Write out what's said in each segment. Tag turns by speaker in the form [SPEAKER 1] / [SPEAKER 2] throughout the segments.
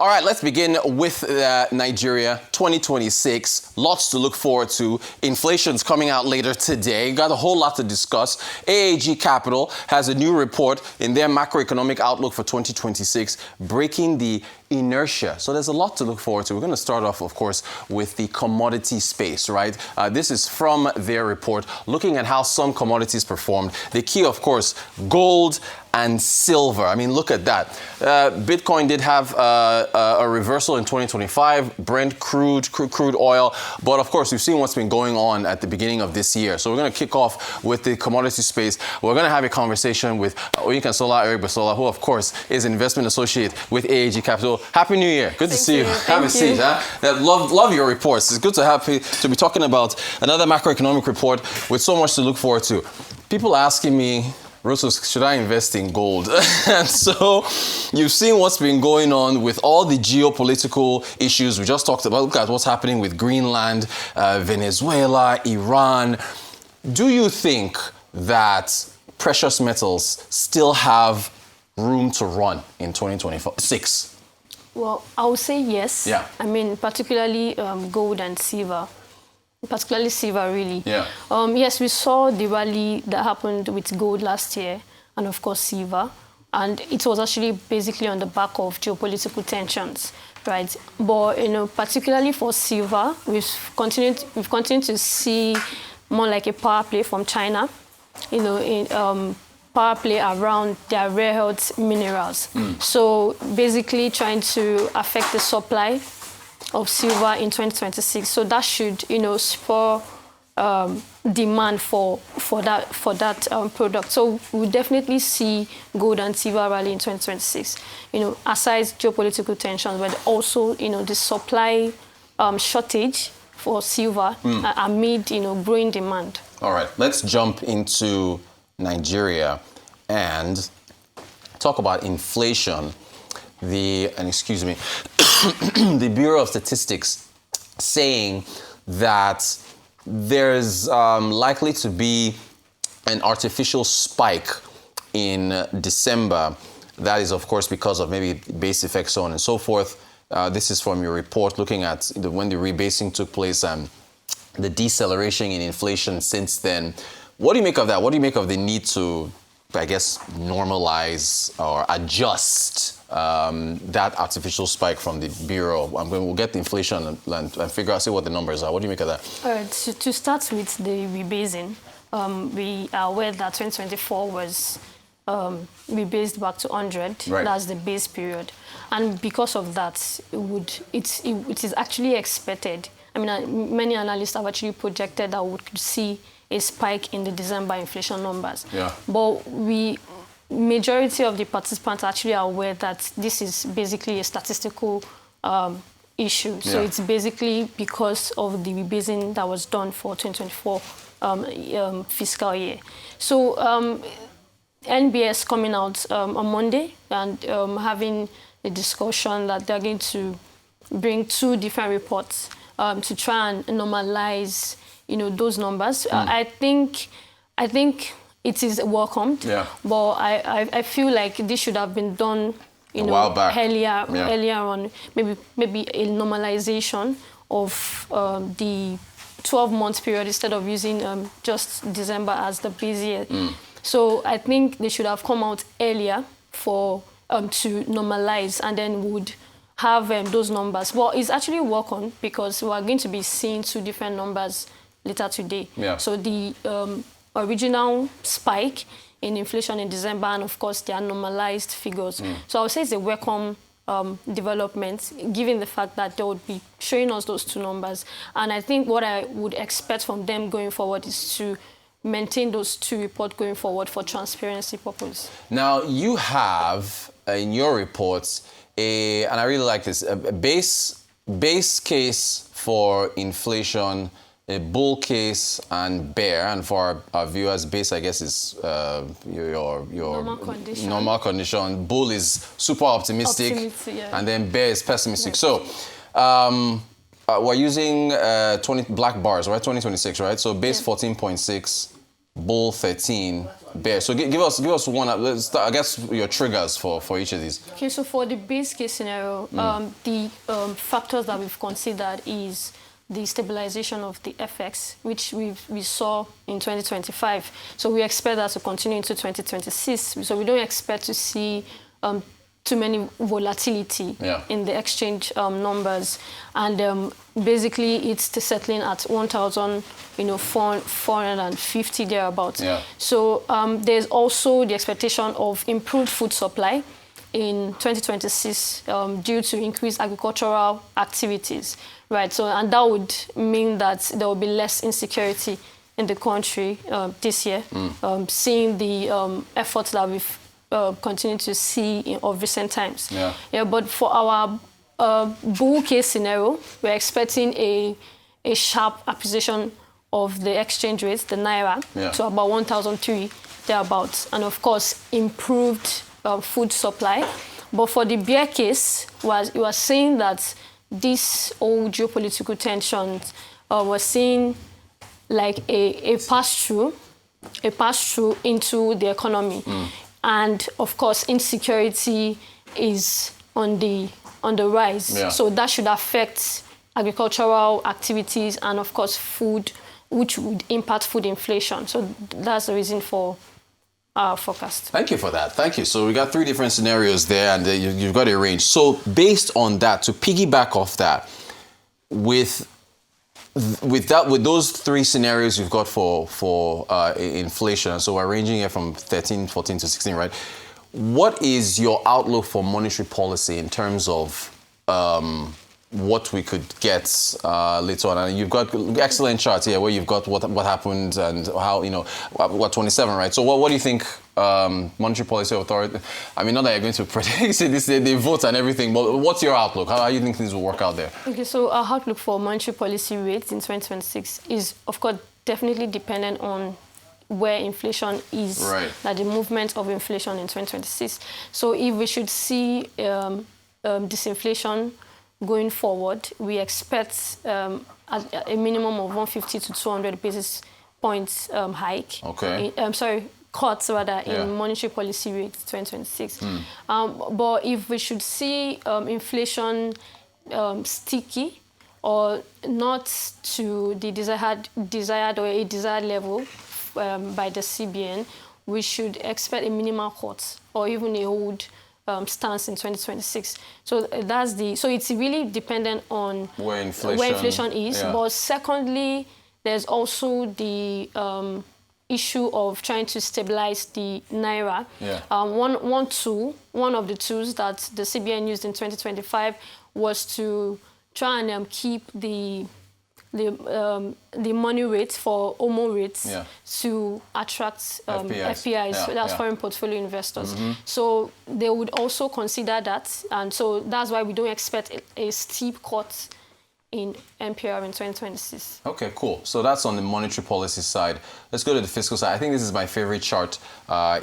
[SPEAKER 1] All right, let's begin with Nigeria 2026. Lots to look forward to. Inflation's coming out later today. Got a whole lot to discuss. AAG Capital has a new report in their macroeconomic outlook for 2026, breaking the inertia. So there's a lot to look forward to. We're going to start off, of course, with the commodity space, right? This is from their report, looking at how some commodities performed. The key, of course, gold and silver. I mean, look at that. Bitcoin did have a reversal in 2025, Brent crude oil. But of course, we've seen what's been going on at the beginning of this year. So we're going to kick off with the commodity space. We're going to have a conversation with Oyinkansola Aregbesola, who, of course, is an investment associate with AAG Capital. Happy New Year. Good to see you. Have a seat. Huh? Love your reports. It's good to be talking about another macroeconomic report with so much to look forward to. People asking me, Rosos, should I invest in gold? And so you've seen what's been going on with all the geopolitical issues we just talked about. Look at what's happening with Greenland, Venezuela, Iran. Do you think that precious metals still have room to run in 2026?
[SPEAKER 2] Well, I would say yes.
[SPEAKER 1] Yeah.
[SPEAKER 2] I mean, particularly gold and silver. Particularly silver, really.
[SPEAKER 1] Yeah.
[SPEAKER 2] Yes, we saw the rally that happened with gold last year, and of course silver, and it was actually basically on the back of geopolitical tensions, right? But particularly for silver, we've continued to see more like a power play from China, power play around their rare earth minerals. So basically trying to affect the supply of silver in 2026. So that should, spur demand for that product. So we'll definitely see gold and silver rally in 2026. Aside geopolitical tensions, but also, the supply shortage for silver amid, growing demand.
[SPEAKER 1] All right, let's jump into Nigeria and talk about inflation. The Bureau of Statistics saying that there's likely to be an artificial spike in December. That is, of course, because of maybe base effects, so on and so forth. This is from your report looking at when the rebasing took place and the deceleration in inflation since then. What do you make of that? What do you make of the need to, I guess, normalize or adjust that artificial spike from the Bureau? We'll get the inflation and figure out, see what the numbers are. What do you make of that?
[SPEAKER 2] All right, to start with the rebasing, we are aware that 2024 was rebased back to 100.
[SPEAKER 1] Right.
[SPEAKER 2] That's the base period. And because of that, it is actually expected. I mean, many analysts have actually projected that we could see a spike in the December inflation numbers.
[SPEAKER 1] Yeah.
[SPEAKER 2] But majority of the participants actually are aware that this is basically a statistical issue. So it's basically because of the rebasing that was done for 2024 fiscal year. So NBS coming out on Monday and having a discussion that they're going to bring two different reports to try and normalize those numbers. I think it is welcomed. Yeah. But I feel like this should have been done
[SPEAKER 1] a while back.
[SPEAKER 2] Earlier on, maybe a normalization of the 12-month period instead of using just December as the base year. So I think they should have come out earlier to normalize, and then would have those numbers. Well, it's actually welcome because we are going to be seeing two different numbers later today. Yeah. So the original spike in inflation in December, and of course their normalized figures. So I would say it's a welcome development, given the fact that they would be showing us those two numbers. And I think what I would expect from them going forward is to maintain those two reports going forward for transparency purposes.
[SPEAKER 1] Now, you have in your reports and I really like this, a base case for inflation, a bull case and bear. And for our viewers, base, I guess, is your normal condition. Bull is super optimistic, and then bear is pessimistic. So we're using 20 black bars, right? 2026, right? So base 14.6, bull 13, bear. So give us one. Let's start, I guess your triggers for each of these.
[SPEAKER 2] Okay, so for the base case scenario, the factors that we've considered is the stabilization of the FX, which we saw in 2025. So we expect that to continue into 2026. So we don't expect to see too many volatility in the exchange numbers, and basically it's settling at 1,450 thereabouts. So there's also the expectation of improved food supply in 2026 due to increased agricultural activities, right? So, and that would mean that there will be less insecurity in the country this year, seeing the efforts that we've continue to see of recent times. But for our bull case scenario, we're expecting a sharp appreciation of the exchange rate, the Naira, to about 1,003 thereabouts, and of course improved food supply. But for the bear case, we were saying that this old geopolitical tensions was seeing like a pass-through into the economy. And of course, insecurity is on the rise. So that should affect agricultural activities and of course food, which would impact food inflation. So that's the reason for our forecast. Thank
[SPEAKER 1] you for that. Thank you. So we got 3 different scenarios there, and you've got a range. So based on that, to piggyback off that, with those 3 scenarios you've got for inflation, so we're ranging here from 13, 14 to 16, right? What is your outlook for monetary policy in terms of what we could get later on? And you've got excellent charts here where you've got what happened and how, what 27, right? So what do you think monetary policy authority, I mean, not that you're going to predict the votes and everything, but what's your outlook? How do you think things will work out there?
[SPEAKER 2] Okay, so our outlook for monetary policy rates in 2026 is, of course, definitely dependent on where inflation is, like the movement of inflation in 2026. So if we should see disinflation going forward, we expect a minimum of 150 to 200 basis points hike. Cuts rather in monetary policy rate 2026. But if we should see inflation sticky or not to the desired or a desired level by the CBN, we should expect a minimal cut or even a hold stance in 2026. So so it's really dependent on where inflation is. But secondly, there's also the issue of trying to stabilize the Naira. One of the tools that the CBN used in 2025 was to try and keep the money rate for OMO rates to attract FPIs, so that's foreign portfolio investors. So they would also consider that, and so that's why we don't expect a steep cut in MPR in 2026.
[SPEAKER 1] Okay, cool. So that's on the monetary policy side. Let's go to the fiscal side. I think this is my favorite chart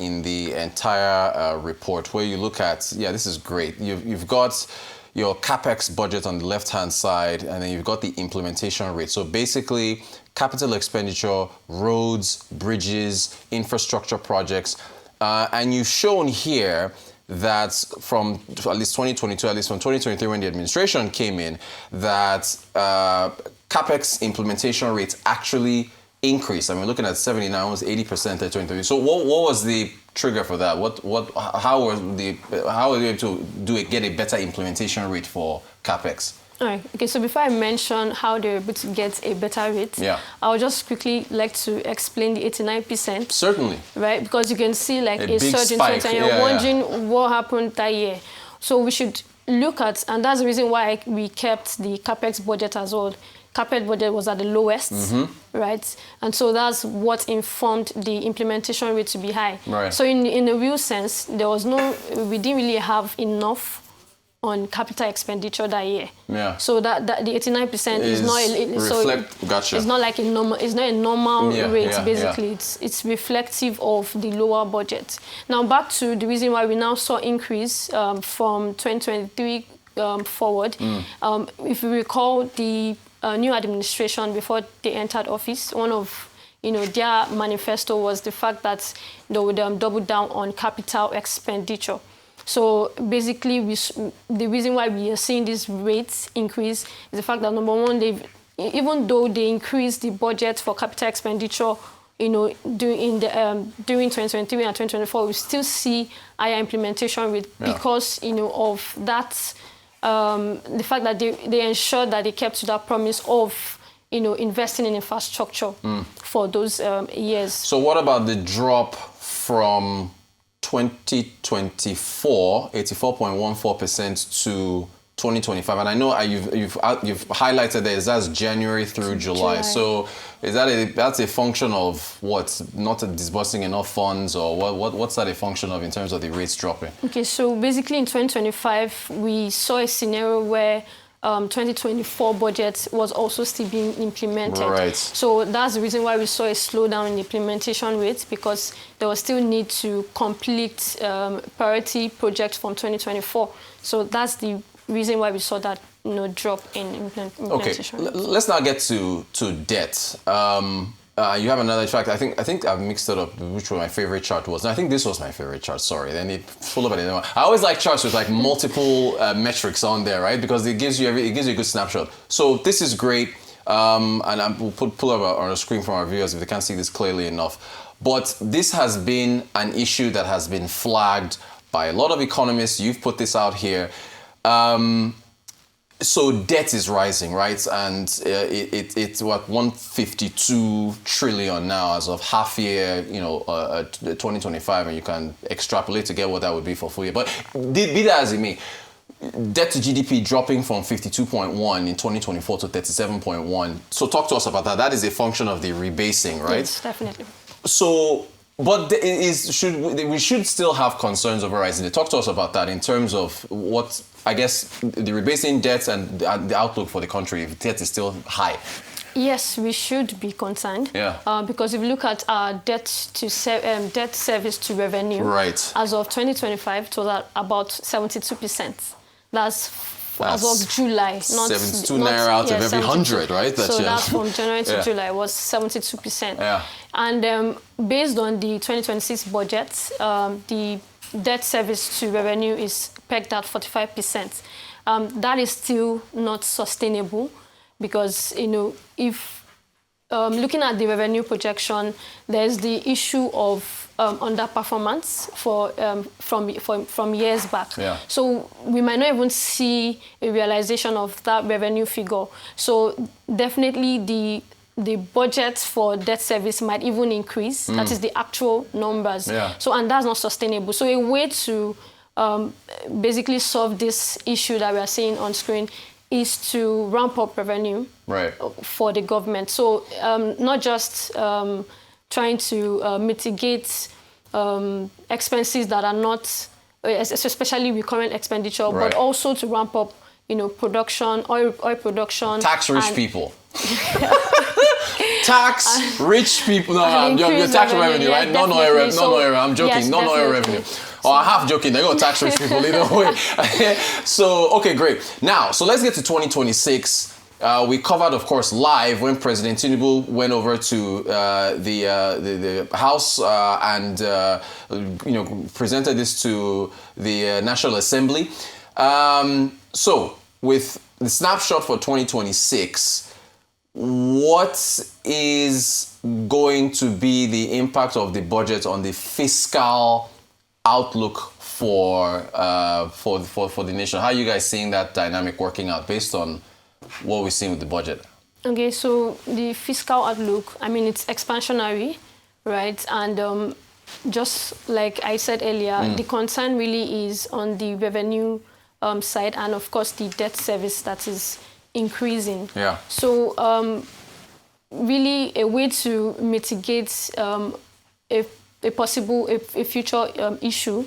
[SPEAKER 1] in the entire report, where you look at, this is great. You've got your capex budget on the left-hand side, and then you've got the implementation rate. So basically, capital expenditure, roads, bridges, infrastructure projects, and you've shown here that from at least 2022, at least from 2023 when the administration came in, that capex implementation rates actually increased. I mean, looking at 79, almost 80% at 2023. So what was the trigger for that? How were they able to get a better implementation rate for capex?
[SPEAKER 2] All right. Okay, so before I mention how they're able to get a better rate, I would just quickly like to explain the 89%.
[SPEAKER 1] Certainly.
[SPEAKER 2] Right? Because you can see like a surge in 20, and you're wondering what happened that year. So we should look at, and that's the reason why we kept the capex budget as well. Capex budget was at the lowest, right? And so that's what informed the implementation rate to be high. So in a real sense, we didn't really have enough on capital expenditure that year. So that the 89% is not it's not like a normal, it's not a normal rate basically. It's reflective of the lower budget. Now back to the reason why we now saw increase from 2023 forward. If you recall, the new administration, before they entered office, one of their manifesto was the fact that they would double down on capital expenditure. So basically, the reason why we are seeing this rates increase is the fact that, number one, even though they increased the budget for capital expenditure, during 2023 and 2024, we still see higher implementation rate because, of that, the fact that they ensured that they kept to that promise of, investing in infrastructure for those years.
[SPEAKER 1] So what about the drop from 2024, 84.14% to 2025? And I know you've highlighted that's January through July. So is that's a function of what? Not disbursing enough funds, or what's that a function of in terms of the rates dropping?
[SPEAKER 2] Okay, so basically in 2025 we saw a scenario where 2024 budget was also still being implemented.
[SPEAKER 1] Right.
[SPEAKER 2] So that's the reason why we saw a slowdown in the implementation rates, because there was still need to complete priority projects from 2024. So that's the reason why we saw that drop in implementation.
[SPEAKER 1] Okay, let's now get to debt. You have another chart. I think I've mixed it up, which one my favorite chart was. And I think this was my favorite chart, sorry. Then it full of it. I always like charts with like multiple metrics on there, right? Because it gives you a good snapshot. So this is great. And we'll pull up on a screen from our viewers if they can't see this clearly enough. But this has been an issue that has been flagged by a lot of economists. You've put this out here. So debt is rising, right? And it's what, 152 trillion now as of half year, 2025, and you can extrapolate to get what that would be for full year. But be that as it may, debt to GDP dropping from 52.1 in 2024 to 37.1. So talk to us about that. That is a function of the rebasing, right?
[SPEAKER 2] Yes, definitely.
[SPEAKER 1] So, but we should still have concerns over rising. Talk to us about that in terms of what, I guess, the rebasing debt and the outlook for the country if debt is still high.
[SPEAKER 2] Yes, we should be concerned.
[SPEAKER 1] Yeah.
[SPEAKER 2] Because if you look at our debt service to revenue,
[SPEAKER 1] right,
[SPEAKER 2] as of 2025, it was at about 72%. That's as of July, not
[SPEAKER 1] 72 Naira out of every 100, right?
[SPEAKER 2] That's from January to July was 72%.
[SPEAKER 1] Yeah.
[SPEAKER 2] And based on the 2026 budget, the debt service to revenue is pegged at 45%. That is still not sustainable because, if looking at the revenue projection, there's the issue of underperformance from years back.
[SPEAKER 1] Yeah.
[SPEAKER 2] So we might not even see a realization of that revenue figure. So definitely the budget for debt service might even increase. That is the actual numbers.
[SPEAKER 1] Yeah.
[SPEAKER 2] So, and that's not sustainable. So a way to basically solve this issue that we are seeing on screen is to ramp up revenue for the government. So not just trying to mitigate expenses that are not, especially recurrent expenditure, but also to ramp up, production, oil production.
[SPEAKER 1] Tax rich people. Tax rich people. No, I'm joking. Tax revenue, right? Non-oil revenue. I'm joking. Yes, non-oil revenue. Oh, I'm half joking. They're going to tax rich people either way. So, okay, great. Now, so let's get to 2026. We covered, of course, live when President Tinubu went over to the House and presented this to the National Assembly. So, with the snapshot for 2026, what is going to be the impact of the budget on the fiscal outlook for the nation? How are you guys seeing that dynamic working out based on what we're seeing with the budget?
[SPEAKER 2] Okay, so the fiscal outlook, it's expansionary, right? And just like I said earlier, the concern really is on the revenue side and, of course, the debt service that is increasing. Yeah. So really a way to mitigate a future issue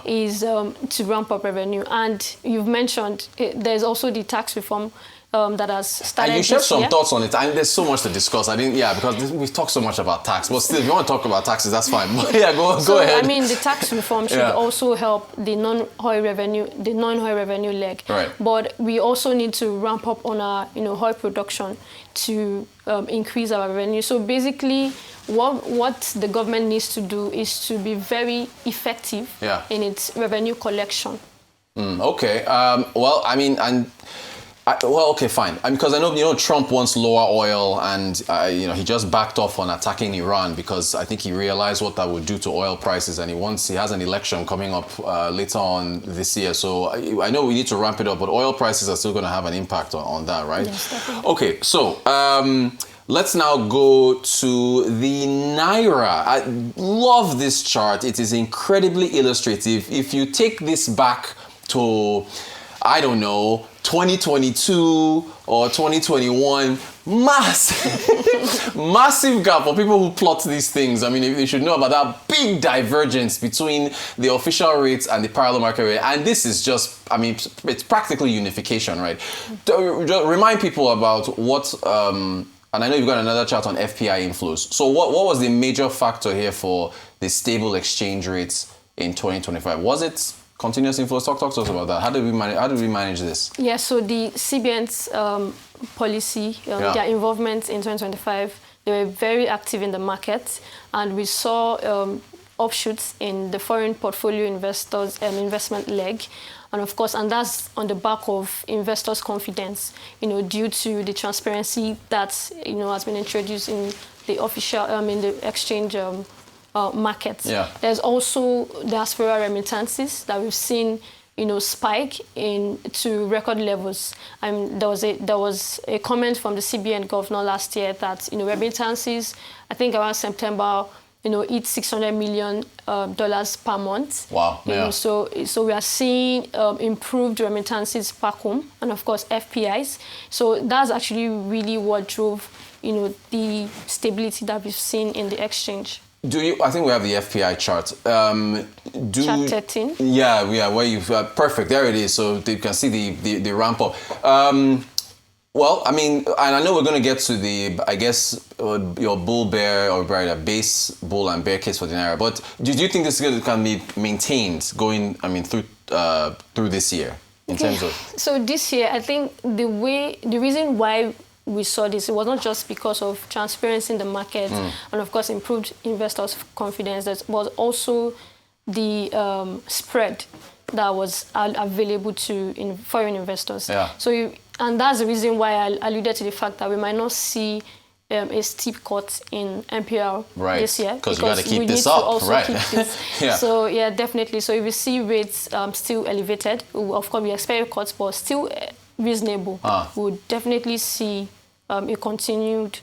[SPEAKER 2] is to ramp up revenue. And you've mentioned there's also the tax reform that has started.
[SPEAKER 1] And you shared
[SPEAKER 2] this
[SPEAKER 1] some
[SPEAKER 2] year.
[SPEAKER 1] thoughts on it, and there's so much to discuss. Because we've talked so much about tax. But still, if you want to talk about taxes, that's fine. But yeah, go ahead.
[SPEAKER 2] I mean, the tax reform should also help the non-oil revenue leg.
[SPEAKER 1] Right.
[SPEAKER 2] But we also need to ramp up on our, oil production to increase our revenue. So basically, what the government needs to do is to be very effective in its revenue collection.
[SPEAKER 1] Okay. Okay, fine. Because I know, Trump wants lower oil, and he just backed off on attacking Iran because I think he realized what that would do to oil prices, and he has an election coming up later on this year. So I know we need to ramp it up, but oil prices are still going to have an impact on that, right?
[SPEAKER 2] Yes, definitely.
[SPEAKER 1] Okay, so let's now go to the Naira. I love this chart. It is incredibly illustrative. If you take this back to, I don't know, 2022 or 2021, massive gap for people who plot these things. I mean, they should know about that big divergence between the official rates and the parallel market rate. And this is just, it's practically unification, right? Remind people about what, and I know you've got another chart on FPI inflows. So what was the major factor here for the stable exchange rates in 2025? Was it continuous inflows? Talk to us about that. How did we manage this? Yeah,
[SPEAKER 2] so the CBN's policy, their involvement in 2025, they were very active in the market, and we saw offshoots in the foreign portfolio investors and investment leg. And of course, and that's on the back of investors' confidence, due to the transparency that, has been introduced in the official, in the exchange markets.
[SPEAKER 1] Yeah.
[SPEAKER 2] There's also diaspora remittances that we've seen, spike to record levels. There was a comment from the CBN governor last year that, remittances, I think around September, hit $600 million per month.
[SPEAKER 1] Wow. Yeah.
[SPEAKER 2] So we are seeing improved remittances back home, and of course FPIs. So that's actually really what drove, the stability that we've seen in the exchange.
[SPEAKER 1] I think we have the FPI chart.
[SPEAKER 2] Chart 13.
[SPEAKER 1] Yeah, where you've perfect. There it is. So you can see the ramp up. Well, and I know we're going to get to your bull bear, or rather base bull and bear case for the Naira. But do you think this can be maintained going, through this year in terms of? So
[SPEAKER 2] this year, I think the reason why we saw this, it was not just because of transparency in the market and of course improved investors' confidence, that was also the spread that was available to foreign investors.
[SPEAKER 1] Yeah.
[SPEAKER 2] And that's the reason why I alluded to the fact that we might not see a steep cut in MPR this year.
[SPEAKER 1] Because you got to keep this up, right?
[SPEAKER 2] Keep this.
[SPEAKER 1] Yeah.
[SPEAKER 2] So yeah, definitely. So if we see rates still elevated, of course we expect cuts, but still reasonable, we would definitely see a continued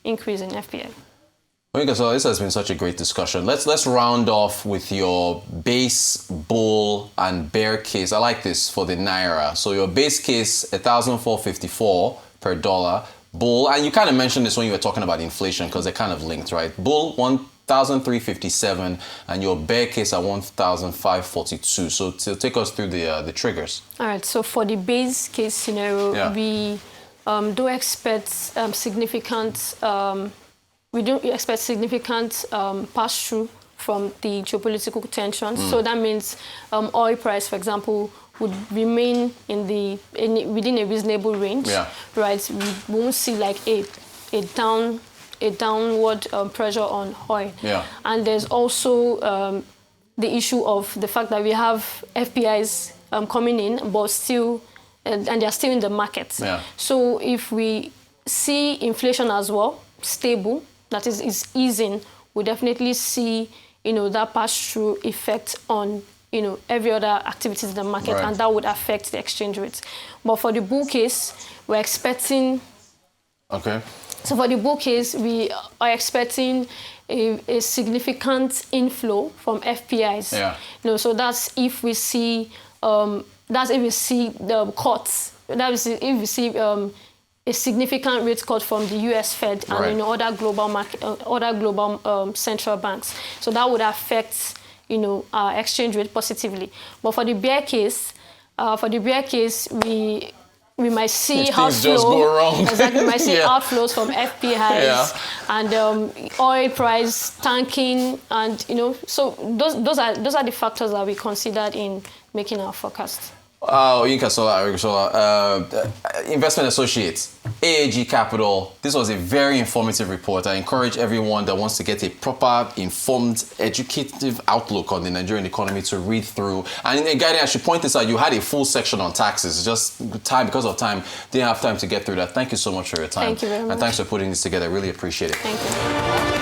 [SPEAKER 2] increase in FPI.
[SPEAKER 1] Oyinkansola, this has been such a great discussion. Let's round off with your base, bull, and bear case. I like this for the Naira. So your base case, 1,454 per dollar. Bull, and you kind of mentioned this when you were talking about inflation because they're kind of linked, right? Bull, 1,357, and your bear case at 1,542. So to take us through the triggers. All
[SPEAKER 2] right. So for the base case scenario, we do expect significant. We don't expect significant pass-through from the geopolitical tensions. So that means oil price, for example, would remain within a reasonable range, right? We won't see like a downward pressure on oil.
[SPEAKER 1] Yeah.
[SPEAKER 2] And there's also the issue of the fact that we have FPIs coming in, but still, and they're still in the market.
[SPEAKER 1] Yeah.
[SPEAKER 2] So if we see inflation as well stable, that is easing, we definitely see that pass-through effect on every other activities in the market, and that would affect the exchange rate. But for the bull case, we're expecting.
[SPEAKER 1] Okay.
[SPEAKER 2] So for the bull case, we are expecting a significant inflow from FPIs.
[SPEAKER 1] Yeah.
[SPEAKER 2] So that's if we see the cuts. That is if we see a significant rate cut from the U.S. Fed and other global central banks. So that would affect our exchange rate positively. But for the bear case, we we might see
[SPEAKER 1] things just go wrong.
[SPEAKER 2] Exactly, we might see
[SPEAKER 1] Yeah.
[SPEAKER 2] outflows from FPIs
[SPEAKER 1] Yeah.
[SPEAKER 2] and oil price tanking, and so those are the factors that we considered in making our forecast.
[SPEAKER 1] Oyinkansola Aregbesola, Investment Associates, AAG Capital. This was a very informative report. I encourage everyone that wants to get a proper, informed, educative outlook on the Nigerian economy to read through. And again, I should point this out, you had a full section on taxes. Just because of time, didn't have time to get through that. Thank you so much for your time.
[SPEAKER 2] Thank you very much.
[SPEAKER 1] And thanks for putting this together. I really appreciate it.
[SPEAKER 2] Thank you.